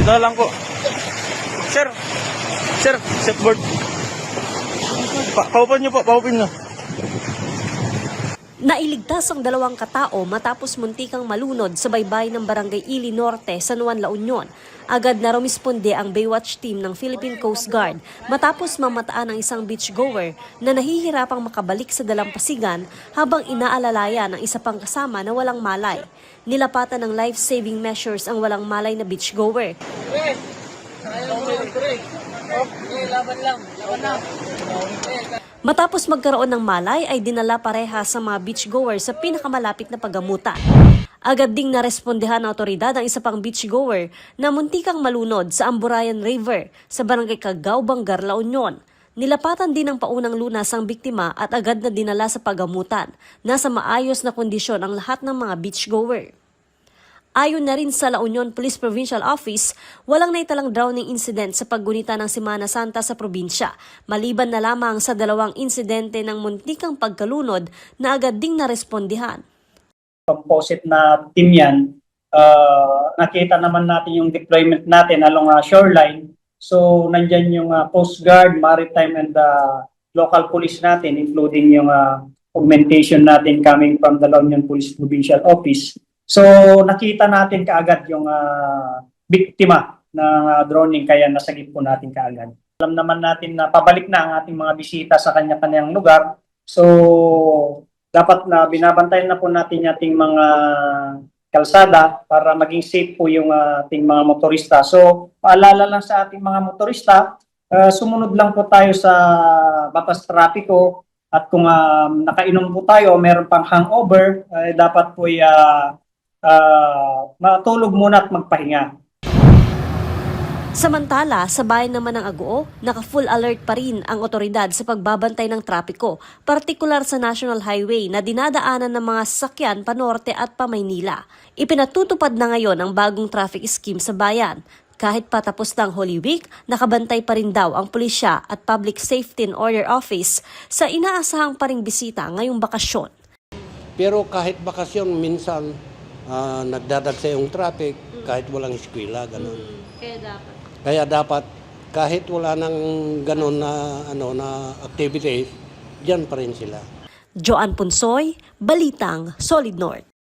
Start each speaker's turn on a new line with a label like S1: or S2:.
S1: Na lang po. Sir. Sir, setboard. Paupin niyo po, paupin niyo.
S2: Nailigtas ang 2 katao matapos muntikang malunod sa baybay ng Barangay Ili Norte, San Juan, La Union. Agad na rumisponde ang Baywatch team ng Philippine Coast Guard matapos mamataan ang isang beachgoer na nahihirapang makabalik sa dalampasigan habang inaalalayan ng isa pang kasama na walang malay. Nilapatan ng life-saving measures ang walang malay na beachgoer. Matapos magkaroon ng malay ay dinala pareha sa mga beachgoer sa pinakamalapit na paggamutan. Agad ding narespondehan ng otoridad ang isa pang beachgoer na muntikang malunod sa Amburayan River sa Barangay Cagao, Bangar, La Union. Nilapatan din ng paunang lunas ang biktima at agad na dinala sa paggamutan. Nasa maayos na kondisyon ang lahat ng mga beachgoer. Ayon na rin sa La Union Police Provincial Office, walang naitalang drowning incident sa paggunita ng Semana Santa sa probinsya, maliban na lamang sa 2 insidente ng muntikang pagkalunod na agad ding narespondihan.
S3: Composite na team yan, nakita naman natin yung deployment natin along shoreline. So nandyan yung Coast Guard, Maritime and local police natin, including yung augmentation natin coming from the La Union Police Provincial Office. So nakita natin kaagad yung biktima ng drowning, kaya nasagip po natin kaagad. Alam naman natin na pabalik na ang ating mga bisita sa kanya-kanyang lugar. So dapat na binabantayan na po natin ating mga kalsada para maging safe po yung ating mga motorista. So paalala lang sa ating mga motorista, sumunod lang po tayo sa batas trapiko, at kung nakainom po tayo o meron pang hangover, dapat po matulog muna at magpahinga.
S2: Samantala, sa bayan naman ng Agoo, naka-full alert pa rin ang otoridad sa pagbabantay ng trapiko, partikular sa National Highway na dinadaanan ng mga sasakyan panorte at pamaynila. Ipinatutupad na ngayon ang bagong traffic scheme sa bayan. Kahit patapos ng Holy Week, nakabantay pa rin daw ang pulisya at Public Safety and Order Office sa inaasahang paring bisita ngayong bakasyon.
S4: Pero kahit bakasyon, minsan nagdadagsa yung traffic kahit walang eskwela, gano'n. Kaya dapat kahit wala nang gano'n na activities, diyan pa rin sila.
S2: Joanne Punsoy, Balitang Solid North.